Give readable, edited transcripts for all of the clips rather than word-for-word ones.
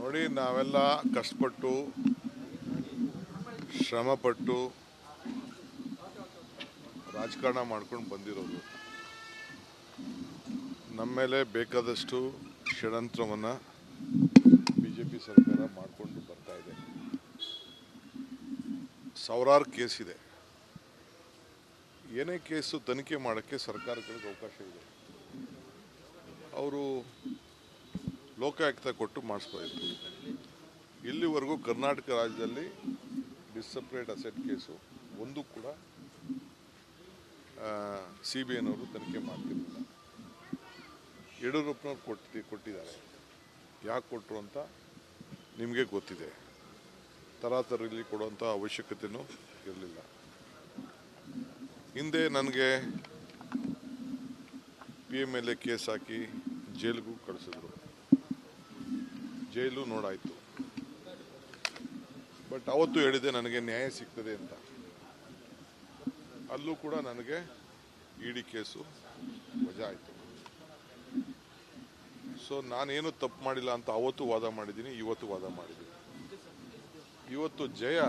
ನೋಡಿ, ನಾವೆಲ್ಲ ಕಷ್ಟಪಟ್ಟು ಶ್ರಮಪಟ್ಟು ರಾಜಕಾರಣ ಮಾಡ್ಕೊಂಡು ಬಂದಿರೋದು. ನಮ್ಮ ಮೇಲೆ ಬೇಕಾದಷ್ಟು ಷಡ್ಯಂತ್ರವನ್ನು ಬಿಜೆಪಿ ಸರ್ಕಾರ ಮಾಡಿಕೊಂಡು ಬರ್ತಾ ಇದೆ. ಸಾವಿರಾರು ಕೇಸ್ ಇದೆ. ಏನೇ ಕೇಸು ತನಿಖೆ ಮಾಡೋಕ್ಕೆ ಸರ್ಕಾರಗಳಿಗೆ ಅವಕಾಶ ಇದೆ. ಅವರು ಲೋಕಾಯುಕ್ತ ಕೊಟ್ಟು ಮಾಡಿಸ್ಬೋದು. ಇಲ್ಲಿವರೆಗೂ ಕರ್ನಾಟಕ ರಾಜ್ಯದಲ್ಲಿ ಡಿಸಪ್ರೇಟ್ ಅಸೆಟ್ ಕೇಸು ಒಂದು ಕೂಡ CBIನವರು ತನಿಖೆ ಮಾಡ್ತಿರಲಿಲ್ಲ. ಯಡಿಯೂರಪ್ಪನವ್ರು ಕೊಟ್ಟಿದ್ದಾರೆ. ಯಾಕೆ ಕೊಟ್ಟರು ಅಂತ ನಿಮಗೆ ಗೊತ್ತಿದೆ. ತರಾತರಲ್ಲಿ ಕೊಡುವಂಥ ಅವಶ್ಯಕತೆಯೂ ಇರಲಿಲ್ಲ. ಹಿಂದೆ ನನಗೆ PMLA ಕೇಸ್ ಹಾಕಿ ಜೈಲಿಗೂ ಕಳಿಸಿದ್ರು. ಜೈಲು ನೋಡಾಯಿತು. ಬಟ್ ಅವತ್ತು ಹೇಳಿದೆ ನನಗೆ ನ್ಯಾಯ ಸಿಗ್ತದೆ ಅಂತ. ಅಲ್ಲೂ ಕೂಡ ನನಗೆ ED ಕೇಸು ವಜಾ ಆಯಿತು. ಸೊ ನಾನೇನು ತಪ್ಪು ಮಾಡಿಲ್ಲ ಅಂತ ಅವತ್ತು ವಾದ ಮಾಡಿದ್ದೀನಿ, ಇವತ್ತು ವಾದ ಮಾಡಿದ್ದೀನಿ. ಇವತ್ತು ಜಯ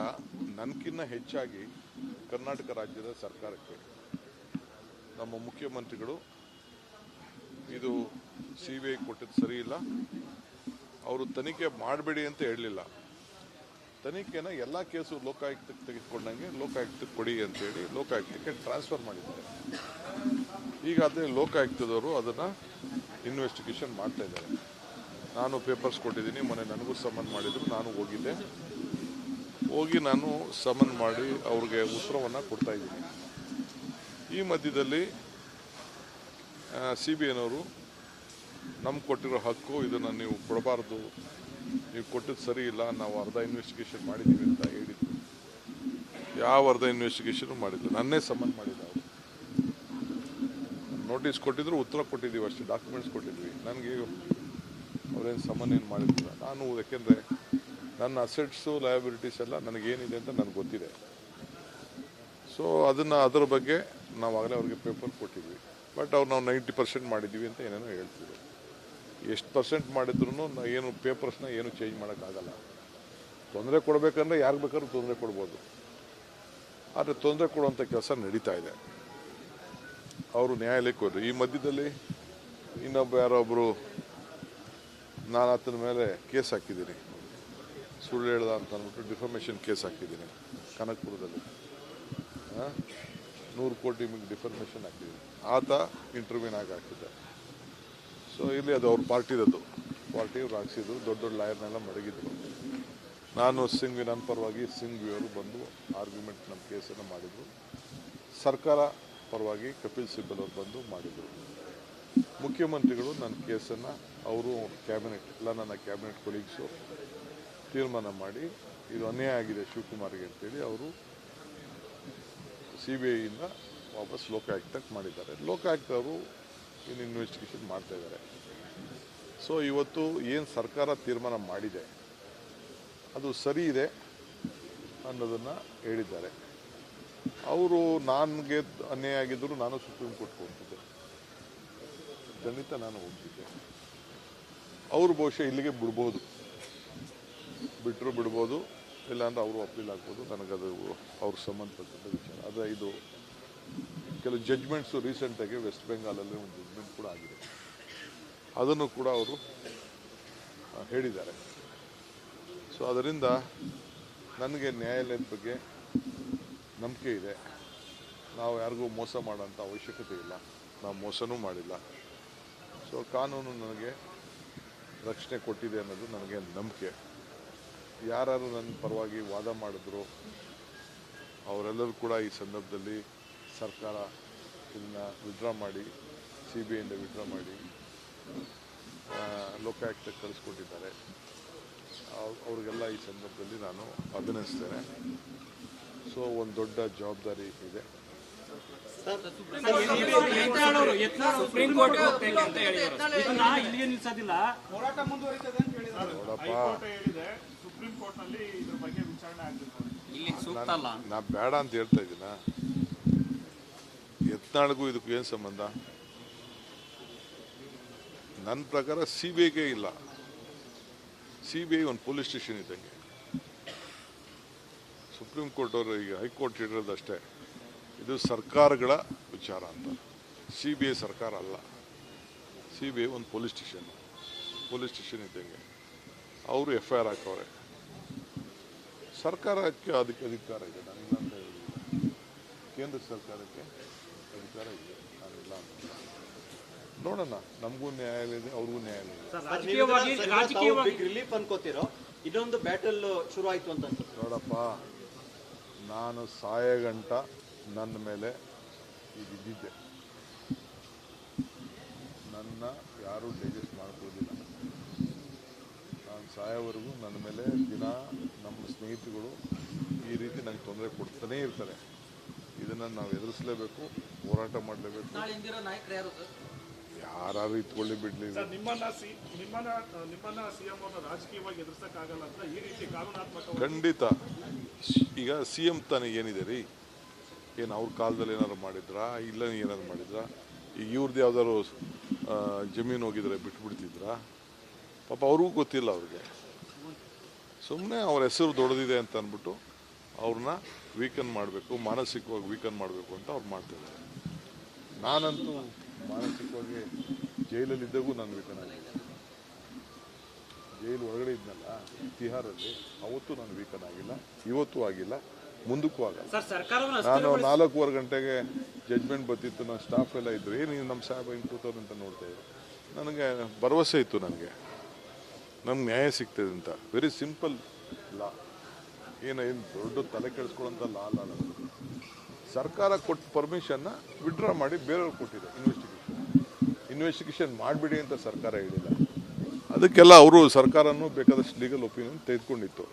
ನನಗಿನ್ನ ಹೆಚ್ಚಾಗಿ ಕರ್ನಾಟಕ ರಾಜ್ಯದ ಸರ್ಕಾರಕ್ಕೆ, ನಮ್ಮ ಮುಖ್ಯಮಂತ್ರಿಗಳು ಇದು CBI ಕೊಟ್ಟಿದ್ದು ಸರಿ ಇಲ್ಲ, ಅವರು ತನಿಖೆ ಮಾಡಬೇಡಿ ಅಂತ ಹೇಳಲಿಲ್ಲ. ತನಿಖೆನ ಎಲ್ಲ ಕೇಸು ಲೋಕಾಯುಕ್ತಕ್ಕೆ ತೆಗೆದುಕೊಂಡಂಗೆ ಲೋಕಾಯುಕ್ತಕ್ಕೆ ಕೊಡಿ ಅಂತೇಳಿ ಲೋಕಾಯುಕ್ತಕ್ಕೆ ಟ್ರಾನ್ಸ್ಫರ್ ಮಾಡಿದ್ದಾರೆ. ಈಗ ಅದೇ ಲೋಕಾಯುಕ್ತದವರು ಅದನ್ನು ಇನ್ವೆಸ್ಟಿಗೇಷನ್ ಮಾಡ್ತಾ ಇದ್ದಾರೆ. ನಾನು ಪೇಪರ್ಸ್ ಕೊಟ್ಟಿದ್ದೀನಿ. ಮೊನ್ನೆ ನನಗೂ ಸಮನ್ ಮಾಡಿದ್ರು. ನಾನು ಹೋಗಿ ನಾನು ಸಮನ್ ಮಾಡಿ ಅವ್ರಿಗೆ ಉತ್ತರವನ್ನು ಕೊಡ್ತಾ ಇದ್ದೀನಿ. ಈ ಮಧ್ಯದಲ್ಲಿ CBIನವರು ನಮ್ಗೆ ಕೊಟ್ಟಿರೋ ಹಕ್ಕು, ಇದನ್ನು ನೀವು ಕೊಡಬಾರ್ದು, ನೀವು ಕೊಟ್ಟಿದ್ದು ಸರಿ ಇಲ್ಲ, ನಾವು ಅರ್ಧ ಇನ್ವೆಸ್ಟಿಗೇಷನ್ ಮಾಡಿದ್ದೀವಿ ಅಂತ ಹೇಳಿದ್ರು. ಯಾವ ಅರ್ಧ ಇನ್ವೆಸ್ಟಿಗೇಷನು ಮಾಡಿದ್ರು, ನನ್ನೇ ಸಮನ್ ಮಾಡಿದ್ದ. ಅವರು ನೋಟಿಸ್ ಕೊಟ್ಟಿದ್ರು, ಉತ್ತರ ಕೊಟ್ಟಿದ್ದೀವಿ ಅಷ್ಟೇ, ಡಾಕ್ಯುಮೆಂಟ್ಸ್ ಕೊಟ್ಟಿದ್ವಿ. ನನಗೆ ಅವರೇನು ಸಮನ್ ಏನು ಮಾಡಿದ್ರು. ನಾನು ಯಾಕೆಂದರೆ ನನ್ನ ಅಸೆಟ್ಸು ಲಯಬಿಲಿಟೀಸ್ ಎಲ್ಲ ನನಗೇನಿದೆ ಅಂತ ನನಗೆ ಗೊತ್ತಿದೆ. ಸೊ ಅದರ ಬಗ್ಗೆ ನಾವಾಗಲೇ ಅವ್ರಿಗೆ ಪೇಪರ್ ಕೊಟ್ಟಿದ್ವಿ. ಬಟ್ ಅವ್ರು ನಾವು 90% ಮಾಡಿದ್ದೀವಿ ಅಂತ ಏನೇನೋ ಹೇಳ್ತಿದ್ರು. ಎಷ್ಟು ಪರ್ಸೆಂಟ್ ಮಾಡಿದ್ರು ಏನು ಪೇಪರ್ಸ್ನ ಏನು ಚೇಂಜ್ ಮಾಡೋಕ್ಕಾಗಲ್ಲ. ತೊಂದರೆ ಕೊಡಬೇಕಂದ್ರೆ ಯಾರಿಗೆ ಬೇಕಾದ್ರೂ ತೊಂದರೆ ಕೊಡ್ಬೋದು. ಆದರೆ ತೊಂದರೆ ಕೊಡುವಂಥ ಕೆಲಸ ನಡೀತಾ ಇದೆ. ಅವರು ನ್ಯಾಯಾಲಯಕ್ಕೆ ಹೋದರು. ಈ ಮಧ್ಯದಲ್ಲಿ ಯಾರೊಬ್ಬರು ನಾನು ಆತನ ಮೇಲೆ ಕೇಸ್ ಹಾಕಿದ್ದೀನಿ, ಸುಳ್ಳು ಹೇಳ್ದ ಅಂತ ಅಂದ್ಬಿಟ್ಟು ಡಿಫರ್ಮೇಷನ್ ಕೇಸ್ ಹಾಕಿದ್ದೀನಿ ಕನಕಪುರದಲ್ಲಿ. 100 ಕೋಟಿ ಡಿಫರ್ಮೇಷನ್ ಹಾಕಿದ್ದೀನಿ. ಆತ ಇಂಟರ್ವ್ಯೂನ್ ಆಗಿ ಹಾಕಿದ್ದೆ. ಸೊ ಇಲ್ಲಿ ಅದು ಅವ್ರ ಪಾರ್ಟಿಯವ್ರು ಹಾಕ್ಸಿದ್ರು. ದೊಡ್ಡ ದೊಡ್ಡ ಲಾಯರ್ನೆಲ್ಲ ಮಡಗಿದ್ರು. ನಾನು ಸಿಂಘ್ವಿ, ನನ್ನ ಪರವಾಗಿ ಸಿಂಘ್ವಿ ಅವರು ಬಂದು ಆರ್ಗ್ಯುಮೆಂಟ್ ನಮ್ಮ ಕೇಸನ್ನು ಮಾಡಿದರು. ಸರ್ಕಾರ ಪರವಾಗಿ ಕಪಿಲ್ ಸಿಬಲ್ ಅವರು ಬಂದು ಮಾಡಿದರು. ಮುಖ್ಯಮಂತ್ರಿಗಳು ನನ್ನ ಕೇಸನ್ನು ಅವರು ಕ್ಯಾಬಿನೆಟ್ ಎಲ್ಲ ನನ್ನ ಕ್ಯಾಬಿನೆಟ್ ಕೊಲೀಗ್ಸು ತೀರ್ಮಾನ ಮಾಡಿ ಇದು ಅನ್ಯಾಯ ಆಗಿದೆ ಶಿವಕುಮಾರ್ಗೆ ಅಂತೇಳಿ ಅವರು CBIಯಿಂದ ವಾಪಸ್ ಲೋಕಾಯುಕ್ತಕ್ಕೆ ಮಾಡಿದ್ದಾರೆ. ಲೋಕಾಯುಕ್ತವರು ಇನ್ನು ಇನ್ವೆಸ್ಟಿಗೇಷನ್ ಮಾಡ್ತಾ ಇದ್ದಾರೆ. ಸೊ ಇವತ್ತು ಏನು ಸರ್ಕಾರ ತೀರ್ಮಾನ ಮಾಡಿದೆ ಅದು ಸರಿ ಇದೆ ಅನ್ನೋದನ್ನು ಹೇಳಿದ್ದಾರೆ. ಅವರು ನನಗೆ ಅನ್ಯಾಯ ಆಗಿದ್ದರೂ ನಾನು ಸುಪ್ರೀಂ ಕೋರ್ಟ್ಗೆ ಹೋಗ್ತಿದ್ದೆ, ಖಂಡಿತ ನಾನು ಹೋಗ್ತಿದ್ದೆ. ಅವರು ಬಹುಶಃ ಇಲ್ಲಿಗೆ ಬಿಡ್ಬೋದು, ಇಲ್ಲಾಂದ್ರೆ ಅವರು ಅಪೀಲ್ ಆಗ್ಬೋದು. ನನಗದು ಅವ್ರಿಗೆ ಸಂಬಂಧಪಟ್ಟಂಥ ವಿಚಾರ. ಆದರೆ ಇದು ಕೆಲವು ಜಡ್ಜ್ಮೆಂಟ್ಸು ರೀಸೆಂಟಾಗಿ ವೆಸ್ಟ್ ಬೆಂಗಾಲಲ್ಲಿ ಒಂದು ಜಡ್ಜ್ಮೆಂಟ್ ಕೂಡ ಆಗಿದೆ. ಅದನ್ನು ಕೂಡ ಅವರು ಹೇಳಿದ್ದಾರೆ. ಸೊ ಅದರಿಂದ ನನಗೆ ನ್ಯಾಯಾಲಯದ ಬಗ್ಗೆ ನಂಬಿಕೆ ಇದೆ. ನಾವು ಯಾರಿಗೂ ಮೋಸ ಮಾಡೋಂಥ ಅವಶ್ಯಕತೆ ಇಲ್ಲ, ನಾವು ಮೋಸನೂ ಮಾಡಿಲ್ಲ. ಸೊ ಕಾನೂನು ನನಗೆ ರಕ್ಷಣೆ ಕೊಟ್ಟಿದೆ ಅನ್ನೋದು ನನಗೆ ನಂಬಿಕೆ. ಯಾರು ನನ್ನ ಪರವಾಗಿ ವಾದ ಮಾಡಿದ್ರು ಅವರೆಲ್ಲರೂ ಕೂಡ ಈ ಸಂದರ್ಭದಲ್ಲಿ ಸರ್ಕಾರ ಇದನ್ನು ವಿಡ್ರಾ ಮಾಡಿ, CBIಯಿಂದ ವಿಡ್ರಾ ಮಾಡಿ ಲೋಕಾಯುಕ್ತಕ್ಕೆ ಕಳಿಸ್ಕೊಟ್ಟಿದ್ದಾರೆ. ಅವ್ರಿಗೆಲ್ಲ ಈ ಸಂದರ್ಭದಲ್ಲಿ ನಾನು ಅಭಿನಂದಿಸ್ತೇನೆ. ಸೊ ಒಂದು ದೊಡ್ಡ ಜವಾಬ್ದಾರಿ ಇದೆ. ನಾ ಬೇಡ ಅಂತ ಹೇಳ್ತಾ ಇದ್ದೀನ. ಯತ್ನಾಳ್ಗೂ ಇದಕ್ಕೂ ಏನು ಸಂಬಂಧ? ನನ್ನ ಪ್ರಕಾರ CBIಗೆ ಇಲ್ಲ, CBI ಒಂದು ಪೊಲೀಸ್ ಸ್ಟೇಷನ್ ಇದ್ದಂಗೆ. ಸುಪ್ರೀಂ ಕೋರ್ಟ್ ಅವರು ಈಗ ಹೈಕೋರ್ಟ್ ಇರೋದಷ್ಟೇ, ಇದು ಸರ್ಕಾರಗಳ ವಿಚಾರ ಅಂತ. CBI ಸರ್ಕಾರ ಅಲ್ಲ, CBI ಒಂದು ಪೊಲೀಸ್ ಸ್ಟೇಷನ್ ಇದ್ದಂಗೆ. ಅವರು FIR ಹಾಕವ್ರೆ. ಸರ್ಕಾರಕ್ಕೆ ಅದಕ್ಕೆ ಅಧಿಕಾರ ಇದೆ, ನಾನಿಲ್ಲ ಅಂತ ಹೇಳಿಲ್ಲ. ಕೇಂದ್ರ ಸರ್ಕಾರಕ್ಕೆ ಅಧಿಕಾರ ಇದೆ, ನಾನಿಲ್ಲ ಅಂತ. ನೋಡೋಣ, ನಮಗೂ ನ್ಯಾಯಾಲಯ ಇದೆ, ಅವ್ರಿಗೂ ನ್ಯಾಯಾಲಯ ಇದೆ. ರಿಲೀಫ್ ಅನ್ಕೋತಿರೋ ಇದೊಂದು ಬ್ಯಾಟಲ್ ಶುರು ಆಯ್ತು ಅಂತ ನೋಡಪ್ಪ, ನಾನು ಸಾಯಗಂಟ ನನ್ನ ಮೇಲೆ ಇದ್ದಿದ್ದೆ. ನನ್ನ ಯಾರೂ ಡೈಜೆಸ್ಟ್ ಮಾಡ್ಕೊಳ್ಳೋದಿಲ್ಲ. ನಾನು ಸಾಯೋವರೆಗೂ ನನ್ನ ಮೇಲೆ ದಿನ ನಮ್ಮ ಸ್ನೇಹಿತರುಗಳು ಈ ರೀತಿ ನಂಗೆ ತೊಂದರೆ ಕೊಡ್ತಾನೇ ಇರ್ತಾರೆ. ಇದನ್ನು ನಾವು ಎದುರಿಸಲೇಬೇಕು, ಹೋರಾಟ ಮಾಡಲೇಬೇಕು. ಯಾರು ಇತ್ಕೊಳ್ಳಿ ಬಿಡ್ಲಿ. ಖಂಡಿತ. ಈಗ CM ತಾನೇ ಏನಿದೆ ರೀ, ಏನು ಅವ್ರ ಕಾಲದಲ್ಲಿ ಏನಾದ್ರು ಮಾಡಿದ್ರಾ, ಇಲ್ಲ ಏನಾದ್ರು ಮಾಡಿದ್ರಾ? ಈಗ ಇವ್ರದ್ದು ಯಾವ್ದಾದ್ರು ಜಮೀನು ಹೋಗಿದ್ರೆ ಬಿಟ್ಬಿಡ್ತಿದ್ರಾ? ಪಾಪ ಅವ್ರಿಗೂ ಗೊತ್ತಿಲ್ಲ. ಅವ್ರಿಗೆ ಸುಮ್ಮನೆ ಅವ್ರ ಹೆಸರು ದೊಡ್ಡದಿದೆ ಅಂತ ಅಂದ್ಬಿಟ್ಟು ಅವ್ರನ್ನ ವೀಕನ್ ಮಾಡಬೇಕು, ಮಾನಸಿಕವಾಗಿ ವೀಕನ್ ಮಾಡಬೇಕು ಅಂತ ಅವ್ರು ಮಾಡ್ತಿದ್ದಾರೆ. ನಾನಂತೂ ಮಾನಸಿಕವಾಗಿ ಜೈಲಲ್ಲಿದ್ದಾಗೂ ನಾನು ವೀಕನ್ ಆಗಿಲ್ಲ. ಜೈಲು ಹೊರಗಡೆ ಇದ್ನಲ್ಲ ತಿಹಾರಲ್ಲಿ, ಅವತ್ತು ನಾನು ವೀಕನ್ ಆಗಿಲ್ಲ, ಇವತ್ತೂ ಆಗಿಲ್ಲ, ಮುಂದಕ್ಕೂ ಆಗಲ್ಲ. ನಾನು 4:15 ಗಂಟೆಗೆ ಜಡ್ಜ್ಮೆಂಟ್ ಬರ್ತಿತ್ತು, ನನ್ನ ಸ್ಟಾಫ್ ಎಲ್ಲ ಇದ್ರು, ಏನು ನಮ್ಮ ಸಾಹೇಬ ಹಿಂಗೆ ಕೂತವ್ರು ಅಂತ ನೋಡ್ತಾ ಇದ್ರು. ನನಗೆ ಭರವಸೆ ಇತ್ತು, ನಮಗೆ ನ್ಯಾಯ ಸಿಗ್ತದೆ ಅಂತ. ವೆರಿ ಸಿಂಪಲ್ ಲಾ, ಏನು ದೊಡ್ಡ ತಲೆ ಕೆಡಿಸ್ಕೊಳ್ಳೋಂಥ ಲಾ ಅಲ್ಲ. ಸರ್ಕಾರ ಕೊಟ್ಟ ಪರ್ಮಿಷನ್ನ ವಿಡ್ರಾ ಮಾಡಿ ಬೇರೆಯವ್ರು ಕೊಟ್ಟಿದೆ. ಇನ್ವೆಸ್ಟಿಗೇಷನ್ ಮಾಡಿಬಿಡಿ ಅಂತ ಸರ್ಕಾರ ಹೇಳಿಲ್ಲ. ಅದಕ್ಕೆಲ್ಲ ಅವರು ಸರ್ಕಾರನೂ ಬೇಕಾದಷ್ಟು ಲೀಗಲ್ ಒಪಿನಿಯನ್ ತೆಗೆದುಕೊಂಡಿತ್ತು.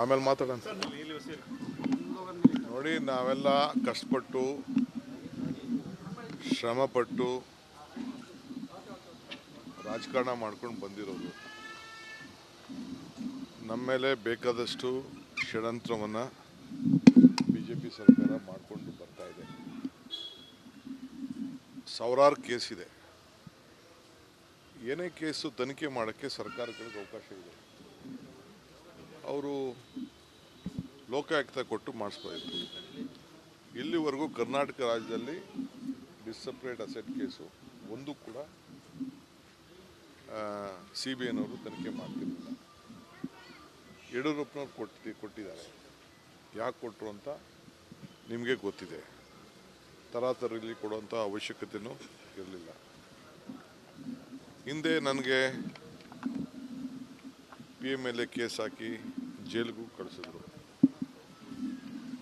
ಆಮೇಲೆ ಮಾತಾಡೋಣ. ನೋಡಿ, ನಾವೆಲ್ಲ ಕಷ್ಟಪಟ್ಟು ಶ್ರಮಪಟ್ಟು ರಾಜಕಾರಣ ಮಾಡ್ಕೊಂಡು ಬಂದಿರೋದು. ನಮ್ಮ ಮೇಲೆ ಬೇಕಾದಷ್ಟು ಷಡ್ಯಂತ್ರವನ್ನು BJP ಸರ್ಕಾರ ಮಾಡಿಕೊಂಡು ಬರ್ತಾ ಇದೆ. ಸಾವಿರಾರು ಕೇಸ್ ಇದೆ. ಏನೇ ಕೇಸು ತನಿಖೆ ಮಾಡೋಕ್ಕೆ ಸರ್ಕಾರಗಳಿಗೆ ಅವಕಾಶ ಇದೆ. ಅವರು ಲೋಕಾಯುಕ್ತ ಕೊಟ್ಟು ಮಾಡಿಸ್ಬೋದು. ಇಲ್ಲಿವರೆಗೂ ಕರ್ನಾಟಕ ರಾಜ್ಯದಲ್ಲಿ ಡಿಸಪ್ರೇಟ್ ಅಸೆಟ್ ಕೇಸು ಒಂದು ಕೂಡ CBIನವರು ತನಿಖೆ ಮಾಡ್ತಿರಲಿಲ್ಲ. ಯಡಿಯೂರಪ್ಪನವ್ರು ಕೊಟ್ಟಿದ್ದಾರೆ. ಯಾಕೆ ಕೊಟ್ಟರು ಅಂತ ನಿಮಗೆ ಗೊತ್ತಿದೆ. ತರಾತರಲ್ಲಿ ಕೊಡುವಂಥ ಅವಶ್ಯಕತೆಯೂ ಇರಲಿಲ್ಲ. ಹಿಂದೆ ನನಗೆ PMLA ಕೇಸ್ ಹಾಕಿ ಜೈಲಿಗೂ ಕಳಿಸಿದ್ರು.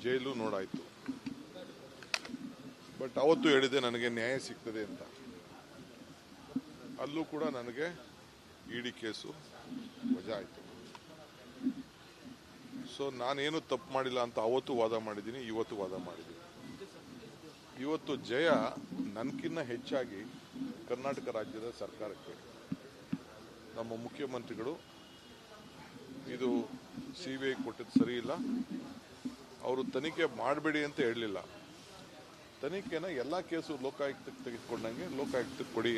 ಜೈಲು ನೋಡಾಯಿತು. ಬಟ್ ಅವತ್ತು ಹೇಳಿದೆ ನನಗೆ ನ್ಯಾಯ ಸಿಗ್ತದೆ ಅಂತ. ಅಲ್ಲೂ ಕೂಡ ನನಗೆ ED ಕೇಸು ವಜಾ ಆಯಿತು. ಸೊ ನಾನೇನು ತಪ್ಪು ಮಾಡಿಲ್ಲ ಅಂತ ಅವತ್ತು ವಾದ ಮಾಡಿದ್ದೀನಿ, ಇವತ್ತು ವಾದ ಮಾಡಿದ್ದೀನಿ. ಇವತ್ತು ಜಯ ನನಗಿನ್ನ ಹೆಚ್ಚಾಗಿ ಕರ್ನಾಟಕ ರಾಜ್ಯದ ಸರ್ಕಾರಕ್ಕೆ, ನಮ್ಮ ಮುಖ್ಯಮಂತ್ರಿಗಳು ಇದು CBI ಕೊಟ್ಟಿದ್ದು ಸರಿ ಇಲ್ಲ, ಅವರು ತನಿಖೆ ಮಾಡಬೇಡಿ ಅಂತ ಹೇಳಲಿಲ್ಲ. ತನಿಖೆನ ಎಲ್ಲ ಕೇಸು ಲೋಕಾಯುಕ್ತಕ್ಕೆ ತೆಗೆದುಕೊಂಡಂಗೆ ಲೋಕಾಯುಕ್ತಕ್ಕೆ ಕೊಡಿ